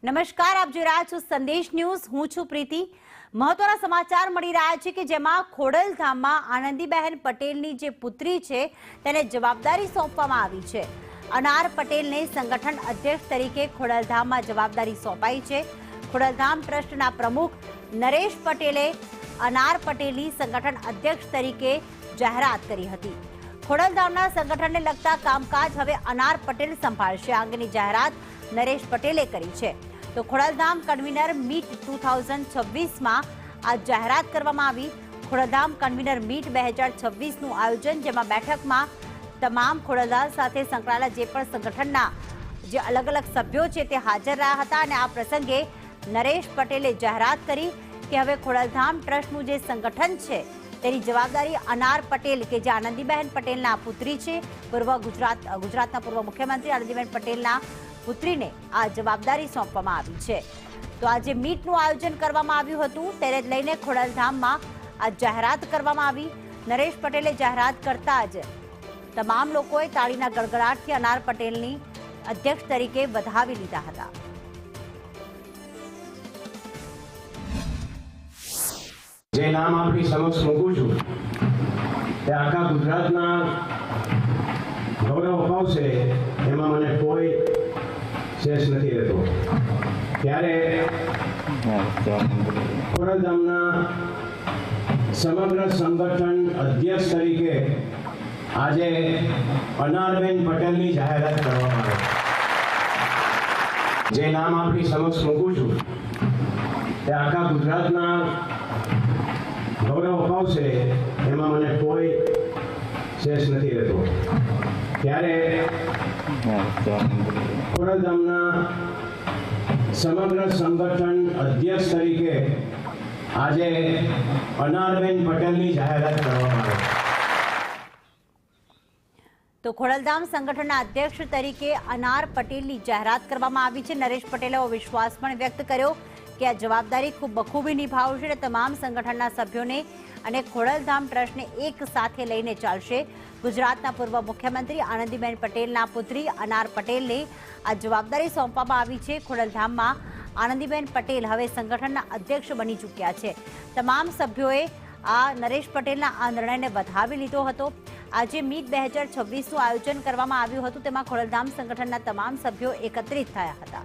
નમસ્કાર, આપ જોઈ રહ્યા છો સંદેશ ન્યૂઝ। હું છું પ્રીતિ। મહત્વના સમાચાર મળી રહ્યા છે કે જેમાં ખોડલધામમાં આનંદીબહેન પટેલની જે પુત્રી છે તેને જવાબદારી સોંપવામાં આવી છે। અનાર પટેલને સંગઠન અધ્યક્ષ તરીકે ખોડલધામમાં જવાબદારી સોંપાઈ છે। ખોડલધામ ટ્રસ્ટના પ્રમુખ નરેશ પટેલે અનાર પટેલની સંગઠન અધ્યક્ષ તરીકે જાહેરાત કરી હતી। ખોડલધામના સંગઠનને લગતા કામકાજ હવે અનાર પટેલ સંભાળશે। આ અંગેની જાહેરાત નરેશ પટેલે કરી છે। તો ખોડલધામ કન્વીનર મીટ 2026માં આ જાહેરાત કરવામાં આવી। ખોડલધામ કન્વીનર મીટ 2026નું આયોજન, જેમાં બેઠકમાં તમામ ખોડલધામ સાથે સંકળાયેલા જે પણ સંગઠનના જે અલગ અલગ સભ્યો છે તે હાજર રહ્યા હતા અને આ પ્રસંગે નરેશ પટેલે જાહેરાત કરી કે હવે ખોડલધામ ટ્રસ્ટનું જે સંગઠન છે તેની જવાબદારી અનાર પટેલ કે જે આનંદીબહેન પટેલના પુત્રી છે, ગુજરાતના પૂર્વ મુખ્યમંત્રી આનંદીબહેન પટેલના પુત્રીને આ જવાબદારી સોંપવામાં આવી છે। તો આજે મીટનું આયોજન કરવામાં આવ્યું હતું, તેને લઈને ખોડલધામમાં આ જાહેરાત કરવામાં આવી। નરેશ પટેલે જાહેરાત કરતા જ તમામ લોકોએ તાળીના ગડગડાટથી અનાર પટેલની અધ્યક્ષ તરીકે વધાવી લીધા હતા। જે નામ આપણી સમક્ષ મૂકું છું તે આખા ગુજરાતના ગૌરવ અપાવશે, એમાં મને કોઈ શેષ નથી રહેતો। ત્યારે ખોડલધામના સમગ્ર સંગઠન અધ્યક્ષ તરીકે આજે અનારબેન પટેલની જાહેરાત કરવામાં આવે। જે નામ આપણી સમક્ષ મૂકું છું તે આખા ગુજરાતના ગૌરવ અપાવશે, એમાં મને કોઈ શેષ નથી રહેતો। ત્યારે ખોડલધામના સમગ્ર સંગઠન અધ્યક્ષ તરીકે આજે અનારબેન પટેલની જાહેરાત કરવામાં આવે। તો ખોડલધામ સંગઠનના અધ્યક્ષ તરીકે અનાર પટેલની જાહેરાત કરવામાં આવી છે। નરેશ પટેલે વિશ્વાસ પણ વ્યક્ત કર્યો કે આ જવાબદારી ખૂબ બખૂબી નિભાવશે અને તમામ સંગઠનના સભ્યોને અને ખોડલધામ ટ્રસ્ટને એક સાથે લઈને ચાલશે। ગુજરાતના પૂર્વ મુખ્યમંત્રી આનંદીબેન પટેલના પુત્રી અનાર પટેલને આ જવાબદારી સોંપવામાં આવી છે। ખોડલધામમાં આનંદીબેન પટેલ હવે સંગઠનના અધ્યક્ષ બની ચૂક્યા છે। તમામ સભ્યોએ આ નરેશ પટેલના આ નિર્ણયને વધાવી લીધો હતો। આજે મીટ 2026નું આયોજન કરવામાં આવ્યું હતું, તેમાં ખોડલધામ સંગઠનના તમામ સભ્યો એકત્રિત થયા હતા।